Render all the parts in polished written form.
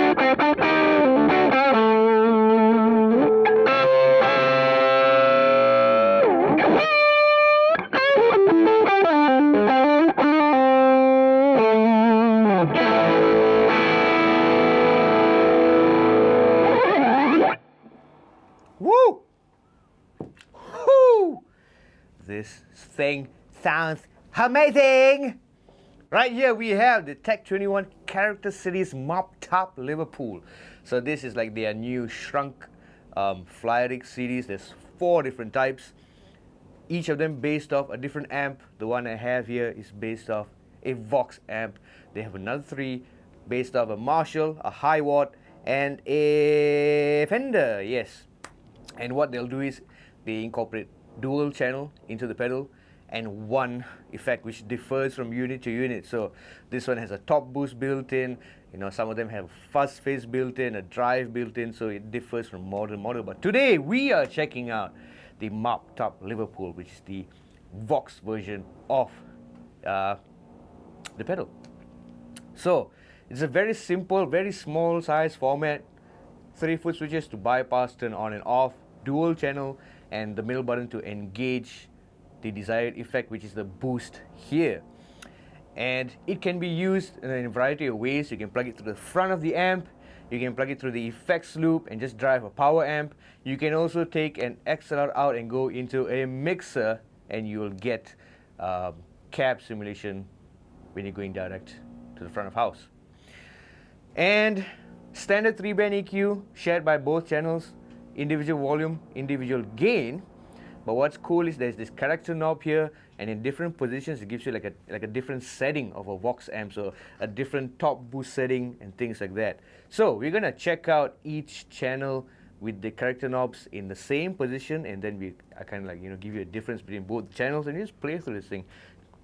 Woo! Woo! This thing sounds amazing! Right here we have the Tech 21 Character Series Mop Top Liverpool. So this is like their new shrunk flyrig series. There's 4 different types. Each of them based off a different amp. The one I have here is based off a VOX amp. They have another 3 based off a Marshall, a high watt, and a Fender. Yes. And what they'll do is they incorporate dual channel into the pedal and one effect which differs from unit to unit. So this one has a top boost built in, you know, some of them have fuzz face built in, a drive built in, so it differs from model to model. But today we are checking out the Mop Top Liverpool, which is the VOX version of the pedal. So it's a very simple, very small size format, 3-foot switches to bypass, turn on and off, dual channel, and the middle button to engage the desired effect, which is the boost here. And it can be used in a variety of ways. You can plug it to the front of the amp, you can plug it through the effects loop and just drive a power amp. You can also take an XLR out and go into a mixer, and you will get cab simulation when you're going direct to the front of house. And standard 3-band EQ shared by both channels, individual volume, individual gain. But what's cool is there's this character knob here, and in different positions it gives you like a different setting of a VOX amp, so a different top boost setting and things like that. So we're gonna check out each channel with the character knobs in the same position, and then I kind of like, you know, give you a difference between both channels, and you just play through this thing.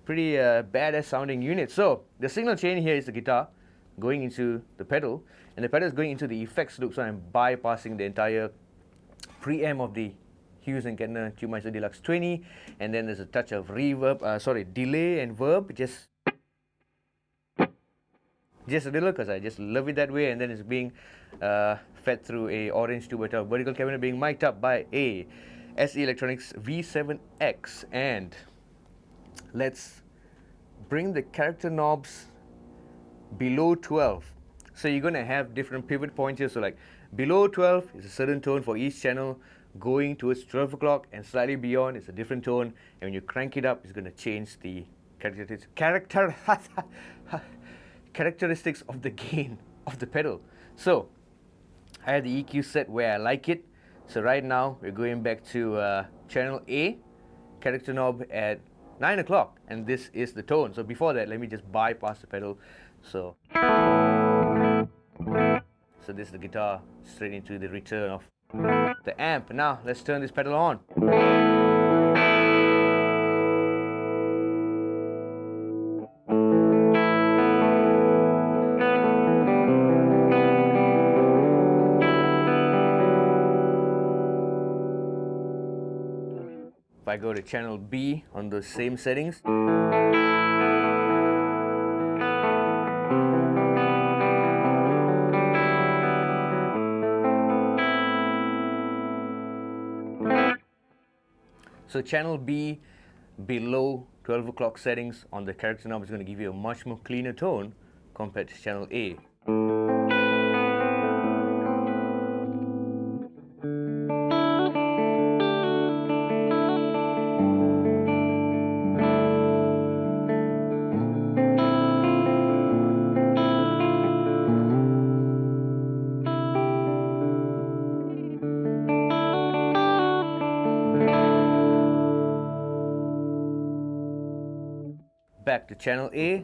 Pretty badass sounding unit. So the signal chain here is the guitar going into the pedal, and the pedal is going into the effects loop, so I'm bypassing the entire preamp of the Hughes & Kettner Qmeister Deluxe 20, and then there's a touch of reverb, delay and verb, just a little, because I just love it that way. And then it's being fed through a orange 2x12 vertical cabinet being mic'd up by a SE Electronics V7X. And let's bring the character knobs below 12. So you're going to have different pivot points here. So like below 12 is a certain tone for each channel, going towards 12 o'clock and slightly beyond is a different tone, and when you crank it up, it's going to change the characteristics of the gain of the pedal. So I have the EQ set where I like it. So right now we're going back to channel A, character knob at 9 o'clock, and this is the tone. So before that, let me just bypass the pedal. So this is the guitar straight into the return of the amp. Now let's turn this pedal on. If I go to channel B on those same settings, so channel B below 12 o'clock settings on the character knob is going to give you a much more cleaner tone compared to channel A. Back to channel A.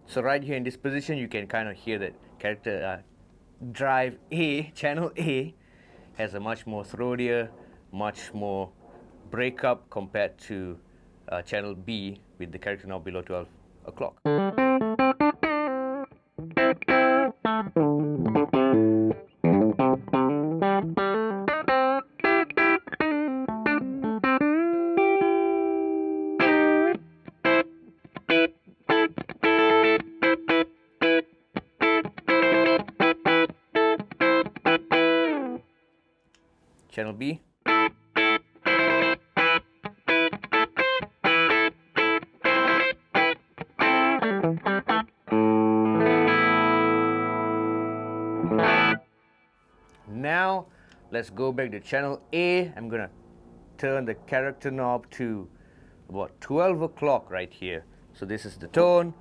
So right here in this position, you can kind of hear that character drive A, channel A, has a much more throatier, much more breakup compared to channel B with the character knob below 12 o'clock. Channel B. Now let's go back to channel A. I'm gonna turn the character knob to about 12 o'clock right here. So this is the tone.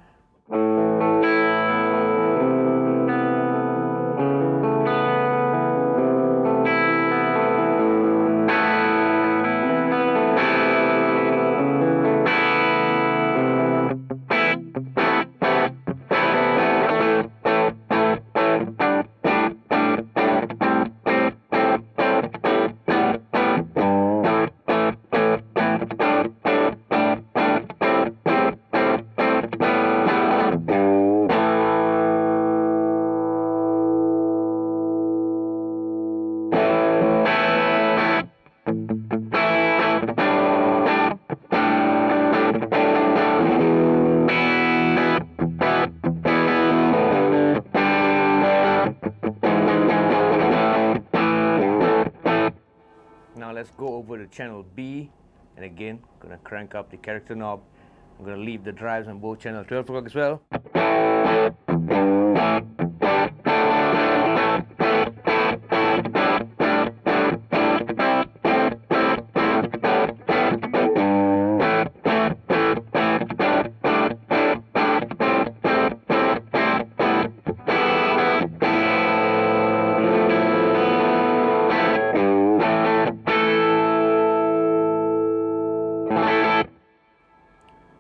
Now let's go over to channel B, and again, gonna crank up the character knob. I'm gonna leave the drives on both channel 12 o'clock as well.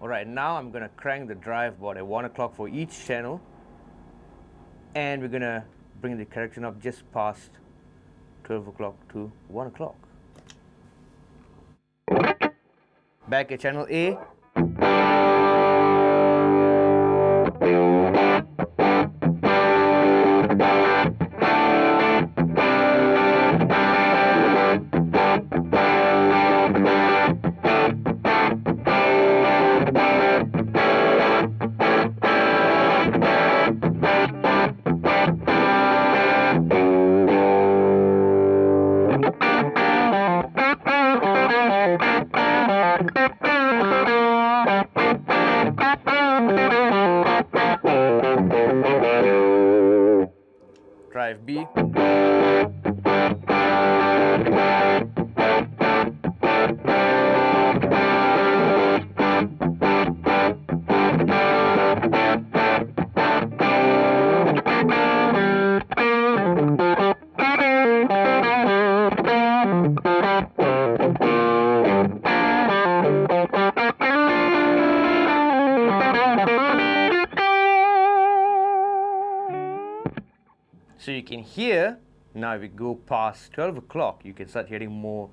Alright, now I'm gonna crank the drive about at 1 o'clock for each channel, and we're gonna bring the character knob just past 12 o'clock to 1 o'clock. Back at channel A. Drive B. So you can hear, now if we go past 12 o'clock, you can start hearing more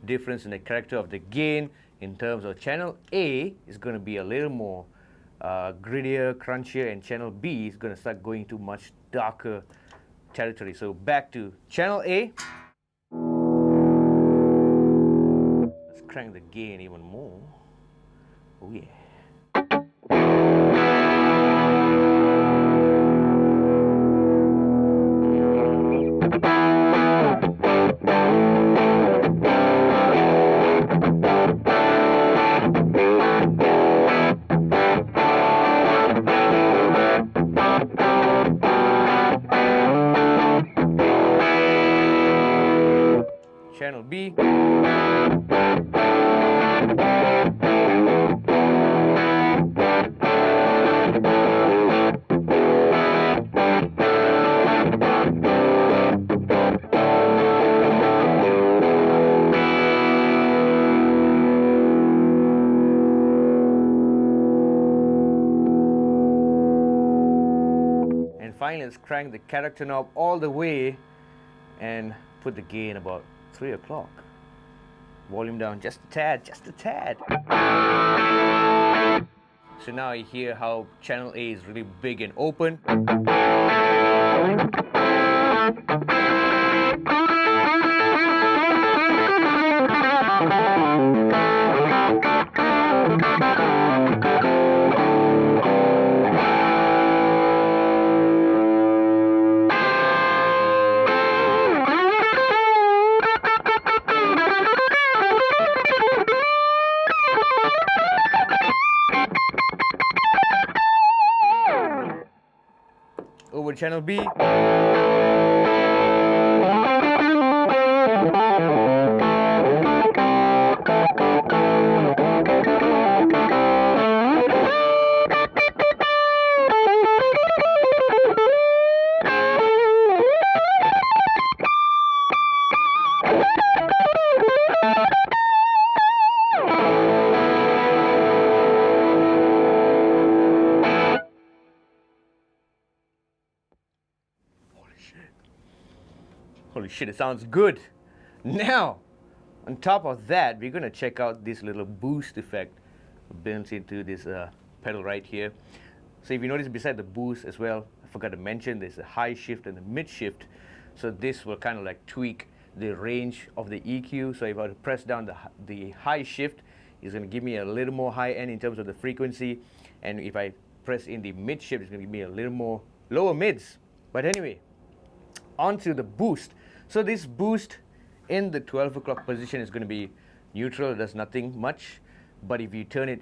difference in the character of the gain. In terms of channel A, is going to be a little more grittier, crunchier, and channel B is going to start going to much darker territory. So back to channel A. Let's crank the gain even more. Oh yeah. Channel B. And finally, let's crank the character knob all the way and put the gain about 3 o'clock. Volume down just a tad, just a tad. So now you hear how channel A is really big and open. Over channel B. Holy shit, it sounds good. Now, on top of that, we're gonna check out this little boost effect built into this pedal right here. So if you notice beside the boost as well, I forgot to mention there's a high shift and a mid shift. So this will kind of like tweak the range of the EQ. So if I were to press down the high shift, it's gonna give me a little more high end in terms of the frequency. And if I press in the mid shift, it's gonna give me a little more lower mids. But anyway, onto the boost. So this boost in the 12 o'clock position is going to be neutral, it does nothing much. But if you turn it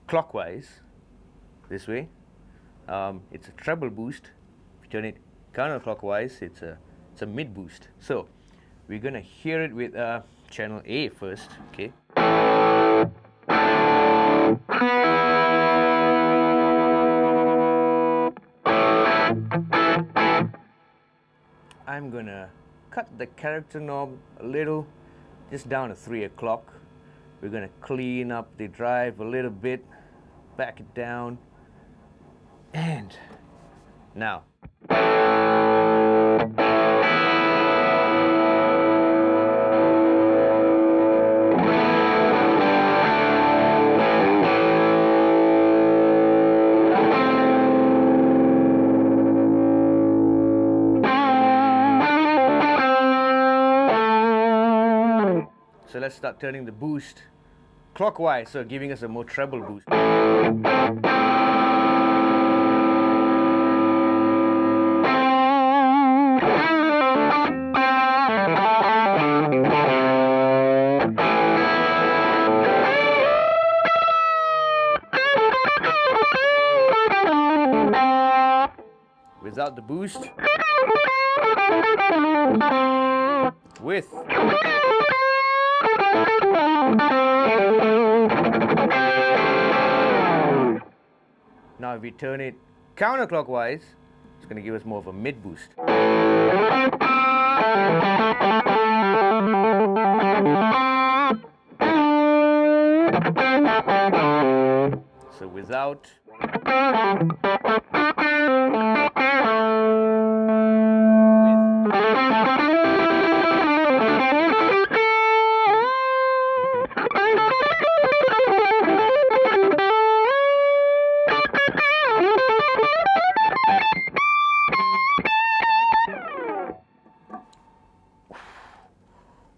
clockwise, this way, it's a treble boost. If you turn it counterclockwise, it's a mid boost. So we're going to hear it with channel A first, okay? I'm gonna cut the character knob a little, just down to 3 o'clock. We're gonna clean up the drive a little bit, back it down, and now. So let's start turning the boost clockwise, so giving us a more treble boost. Without the boost. With. Now if we turn it counterclockwise, it's going to give us more of a mid boost. So without.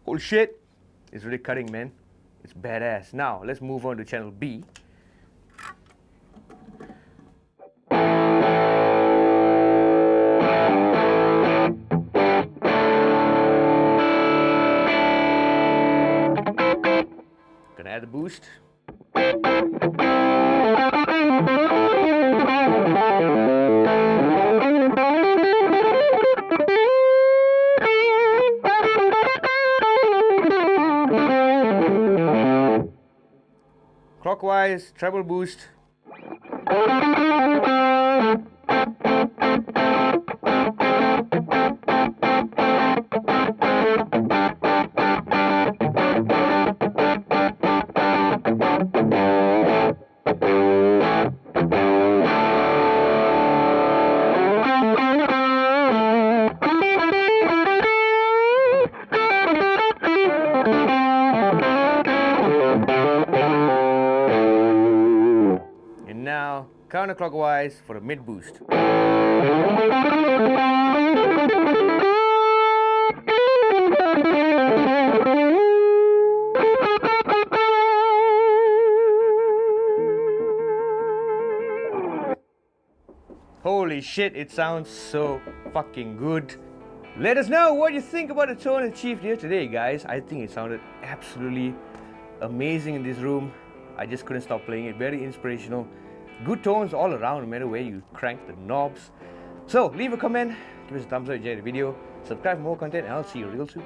Holy shit, it's really cutting, man. It's badass. Now, let's move on to channel B. Gonna add the boost. Clockwise, treble boost. counterclockwise for a mid boost. Holy shit, it sounds so fucking good. Let us know what you think about the tone achieved here today, guys. I think it sounded absolutely amazing in this room. I just couldn't stop playing it. Very inspirational. Good tones all around, no matter where you crank the knobs. So leave a comment, give us a thumbs up if you enjoyed the video, subscribe for more content, and I'll see you real soon.